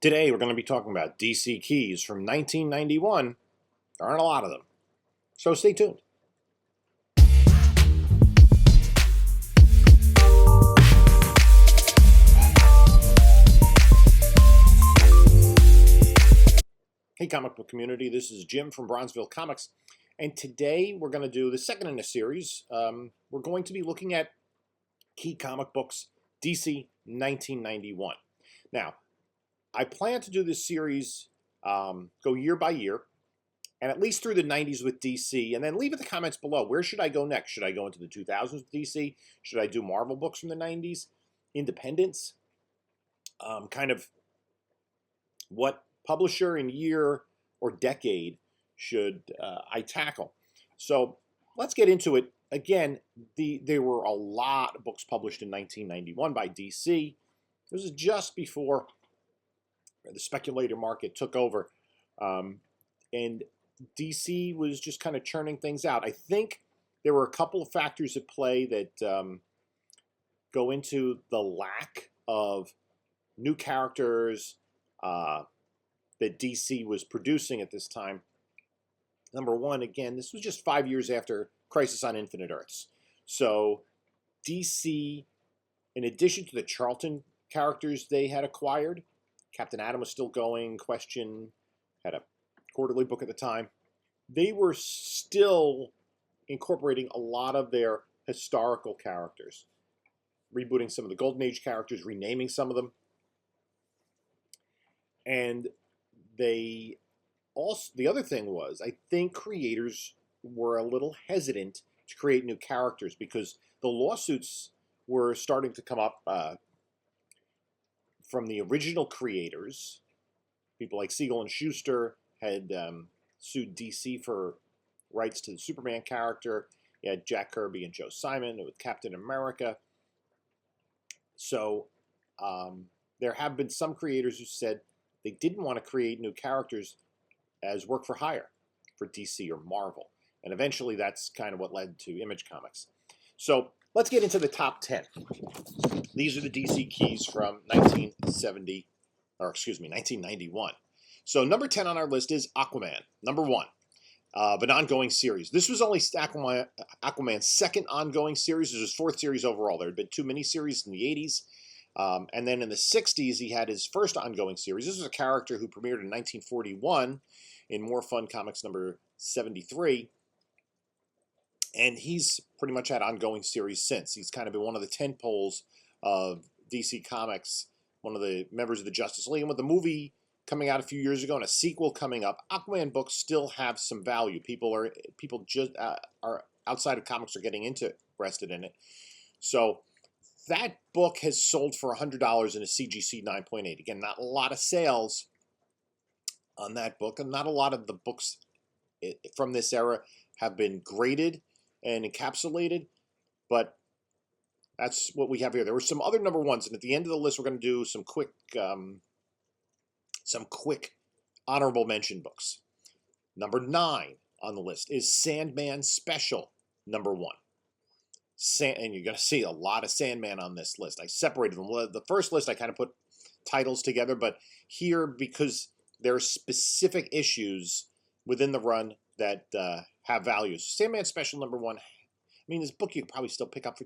Today we're going to be talking about DC keys from 1991. There aren't a lot of them, so stay tuned. Hey comic book community, this is Jim from Bronzeville Comics, and today we're going to do the second in a series. We're going to be looking at key comic books, DC 1991. Now, I plan to do this series go year by year, and at least through the 90s with DC, and then leave in the comments below, where should I go next? Should I go into the 2000s with DC? Should I do Marvel books from the 90s? Independence? Kind of what publisher and year or decade should I tackle? So let's get into it. Again, there were a lot of books published in 1991 by DC. This is just before the speculator market took over, and DC was just kind of churning things out. I think there were a couple of factors at play that go into the lack of new characters that DC was producing at this time. Number one, again, this was just 5 years after Crisis on Infinite Earths. So DC, in addition to the Charlton characters they had acquired, Captain Atom was still going, Question had a quarterly book at the time, they were still incorporating a lot of their historical characters, rebooting some of the Golden Age characters, renaming some of them. And they also, the other thing was, I think creators were a little hesitant to create new characters because the lawsuits were starting to come up from the original creators. People like Siegel and Schuster had sued DC for rights to the Superman character. You had Jack Kirby and Joe Simon with Captain America. So there have been some creators who said they didn't want to create new characters as work for hire for DC or Marvel. And eventually that's kind of what led to Image Comics. So let's get into the top 10. These are the DC keys from 1991. So number 10 on our list is Aquaman, number 1, of an ongoing series. This was only Aquaman's second ongoing series. This was his fourth series overall. There had been 2 miniseries in the 80s. And then in the 60s, he had his first ongoing series. This was a character who premiered in 1941 in More Fun Comics number 73. And he's pretty much had ongoing series since. He's kind of been one of the tentpoles of DC Comics, one of the members of the Justice League. And with the movie coming out a few years ago and a sequel coming up, Aquaman books still have some value. People just are outside of comics are getting interested in it. So that book has sold for $100 in a CGC 9.8. Again, not a lot of sales on that book, and not a lot of the books from this era have been graded and encapsulated, but that's what we have here. There were some other number ones, and at the end of the list, we're going to do some quick honorable mention books. Number 9 on the list is Sandman Special, number 1. And you're going to see a lot of Sandman on this list. I separated them. The first list, I kind of put titles together, but here, because there are specific issues within the run that have values. Sandman Special number 1. I mean, this book you could probably still pick up for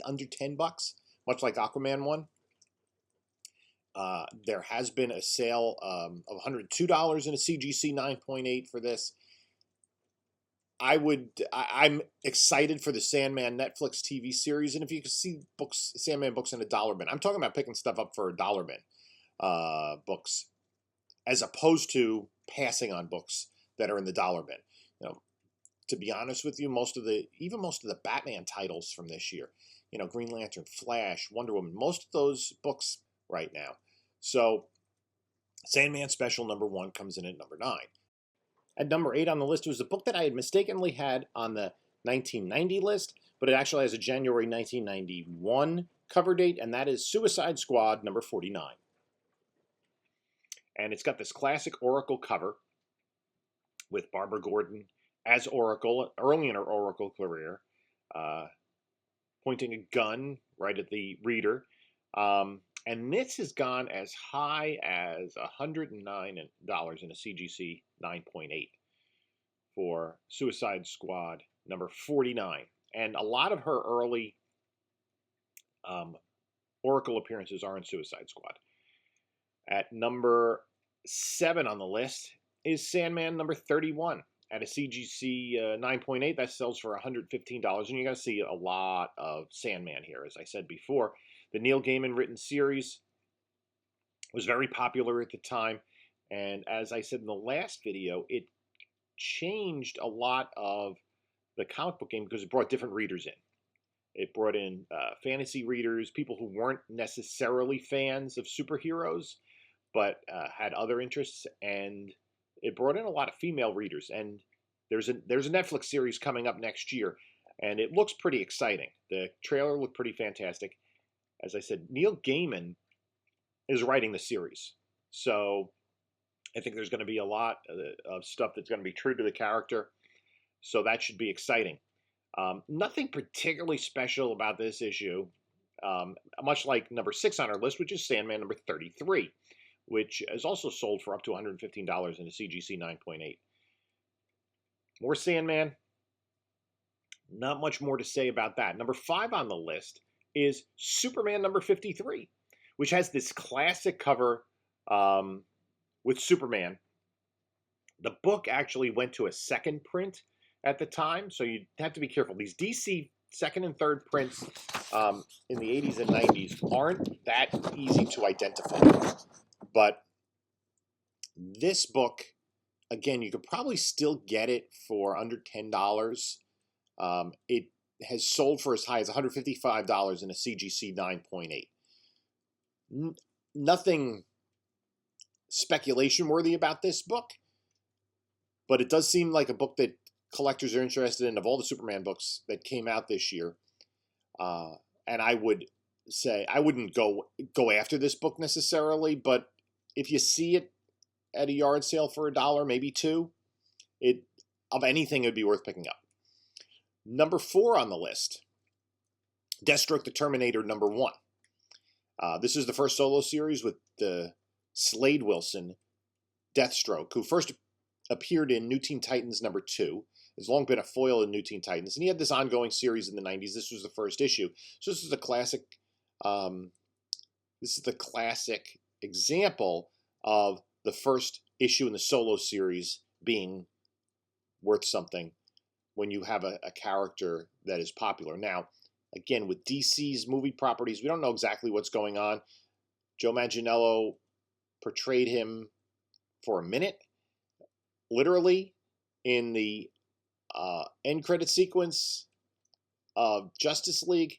under $10, much like Aquaman 1. There has been a sale of $102 in a CGC 9.8 for this. I'm excited for the Sandman Netflix TV series, and if you can see Sandman books in a dollar bin, I'm talking about picking stuff up for a dollar bin books, as opposed to passing on books that are in the dollar bin. You know, to be honest with you, most of the Batman titles from this year, Green Lantern, Flash, Wonder Woman, most of those books right now. So Sandman Special number 1 comes in at number 9. At number 8 on the list was a book that I had mistakenly had on the 1990 list, but it actually has a January 1991 cover date, and that is Suicide Squad number 49. And it's got this classic Oracle cover with Barbara Gordon as Oracle, early in her Oracle career, pointing a gun right at the reader. And And this has gone as high as $109 in a CGC 9.8 for Suicide Squad number 49. And a lot of her early Oracle appearances are in Suicide Squad. At number 7 on the list is Sandman number 31. At a CGC 9.8, that sells for $115. And you're going to see a lot of Sandman here. As I said before, the Neil Gaiman written series was very popular at the time. And as I said in the last video, it changed a lot of the comic book game because it brought different readers in. It brought in fantasy readers, people who weren't necessarily fans of superheroes, but had other interests, and it brought in a lot of female readers. And there's a Netflix series coming up next year, and it looks pretty exciting. The trailer looked pretty fantastic. As I said, Neil Gaiman is writing the series, so I think there's going to be a lot of stuff that's going to be true to the character, so that should be exciting. Nothing particularly special about this issue, much like number 6 on our list, which is Sandman number 33, which is also sold for up to $115 in a CGC 9.8. More Sandman. Not much more to say about that. Number 5 on the list is Superman number 53, which has this classic cover with Superman. The book actually went to a second print at the time, so you have to be careful. These DC second and third prints in the 80s and 90s aren't that easy to identify. But this book, again, you could probably still get it for under $10. It has sold for as high as $155 in a CGC 9.8. Nothing speculation worthy about this book, but it does seem like a book that collectors are interested in. Of all the Superman books that came out this year, and I would say I wouldn't go after this book necessarily, but if you see it at a yard sale for $1, maybe $2, of anything, it would be worth picking up. Number 4 on the list, Deathstroke the Terminator number 1. This is the first solo series with the Slade Wilson Deathstroke, who first appeared in New Teen Titans number 2. Has long been a foil in New Teen Titans, and he had this ongoing series in the 90s. This was the first issue, so this is a classic. This is the classic example of the first issue in the solo series being worth something when you have a character that is popular. Now, again, with DC's movie properties, we don't know exactly what's going on. Joe Manganiello portrayed him for a minute, literally, in the end credit sequence of Justice League.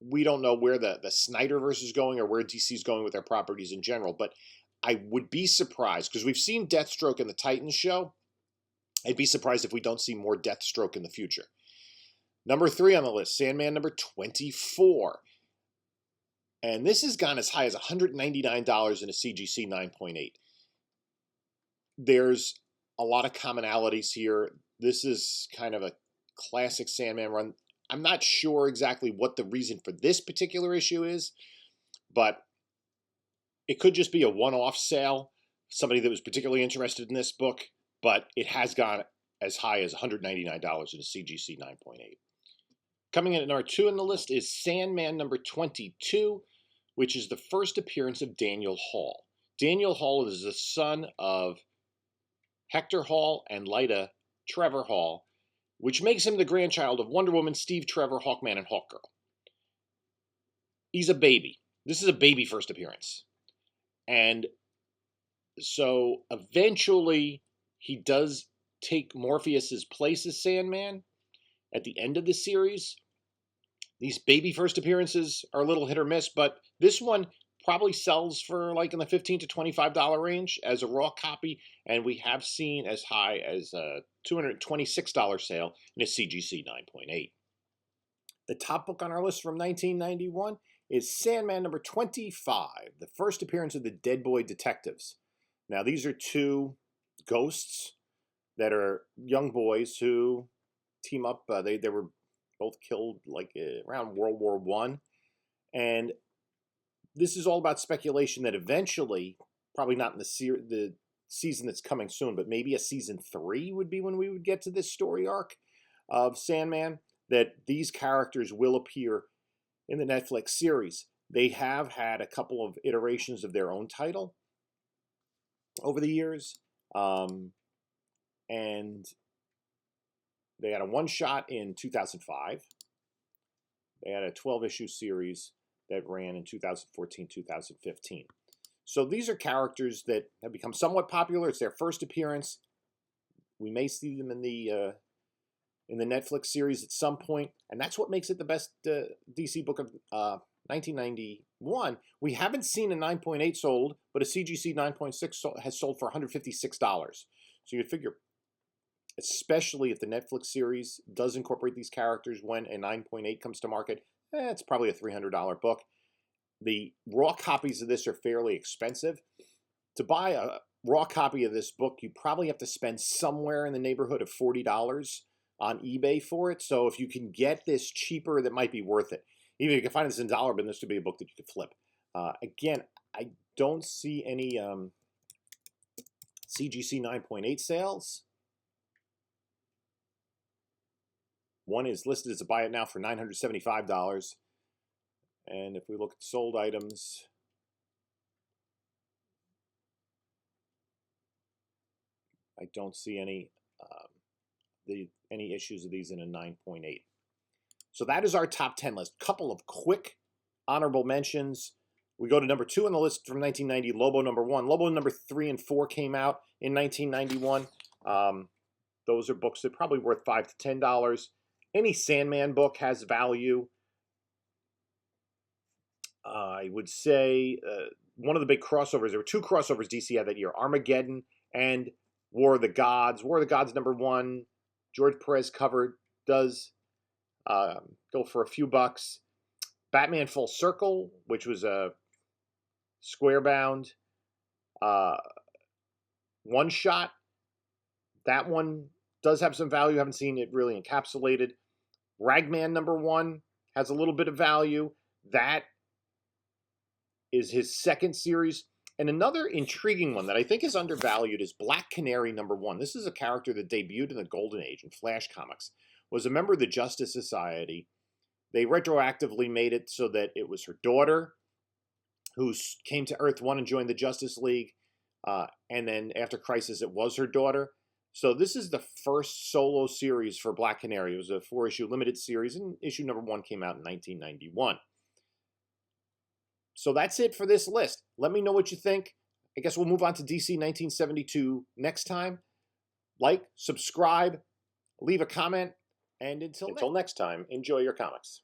We don't know where the Snyderverse is going or where DC's going with their properties in general, but I would be surprised, because we've seen Deathstroke in the Titans show. I'd be surprised if we don't see more Deathstroke in the future. Number 3 on the list, Sandman number 24. And this has gone as high as $199 in a CGC 9.8. There's a lot of commonalities here. This is kind of a classic Sandman run. I'm not sure exactly what the reason for this particular issue is, but it could just be a one-off sale, somebody that was particularly interested in this book, but it has gone as high as $199 in a CGC 9.8. Coming in at number 2 on the list is Sandman number 22, which is the first appearance of Daniel Hall. Daniel Hall is the son of Hector Hall and Lyta Trevor Hall, which makes him the grandchild of Wonder Woman, Steve Trevor, Hawkman, and Hawkgirl. He's a baby. This is a baby first appearance. And so eventually he does take Morpheus's place as Sandman at the end of the series. These baby first appearances are a little hit or miss, but this one probably sells for like in the $15 to $25 range as a raw copy, and we have seen as high as a $226 sale in a CGC 9.8. The top book on our list from 1991 is Sandman number 25, the first appearance of the Dead Boy Detectives. Now, these are 2 ghosts that are young boys who team up. They were both killed like around World War I, and this is all about speculation that eventually, probably not in the season that's coming soon, but maybe a season 3 would be when we would get to this story arc of Sandman, that these characters will appear in the Netflix series. They have had a couple of iterations of their own title over the years, and they had a one-shot in 2005. They had a 12-issue series that ran in 2014, 2015. So these are characters that have become somewhat popular. It's their first appearance. We may see them in the Netflix series at some point, and that's what makes it the best DC book of 1991. We haven't seen a 9.8 sold, but a CGC 9.6 has sold for $156. So you'd figure, especially if the Netflix series does incorporate these characters when a 9.8 comes to market, it's probably a $300 book. The raw copies of this are fairly expensive. To buy a raw copy of this book, you probably have to spend somewhere in the neighborhood of $40 on eBay for it. So if you can get this cheaper, that might be worth it. Even if you can find this in dollar bin, this would be a book that you could flip. Again, I don't see any CGC 9.8 sales. One is listed as a buy it now for $975. And if we look at sold items, I don't see any issues of these in a 9.8. So that is our top 10 list. Couple of quick honorable mentions. We go to number 2 on the list from 1990, Lobo number 1. Lobo number 3 and 4 came out in 1991. Those are books that are probably worth $5 to $10. Any Sandman book has value. I would say one of the big crossovers, there were 2 crossovers DC had that year, Armageddon and War of the Gods. War of the Gods number 1, George Perez cover, does go for a few bucks. Batman Full Circle, which was a square bound one shot. That one does have some value. I haven't seen it really encapsulated. Ragman number 1 has a little bit of value. That is his second series. And another intriguing one that I think is undervalued is Black Canary number 1. This is a character that debuted in the Golden Age in Flash Comics. Was a member of the Justice Society. They retroactively made it so that it was her daughter who came to Earth 1 and joined the Justice League. And then after Crisis, it was her daughter. So this is the first solo series for Black Canary. It was a 4-issue limited series, and issue number 1 came out in 1991. So that's it for this list. Let me know what you think. I guess we'll move on to DC 1972 next time. Like, subscribe, leave a comment, and until next time, enjoy your comics.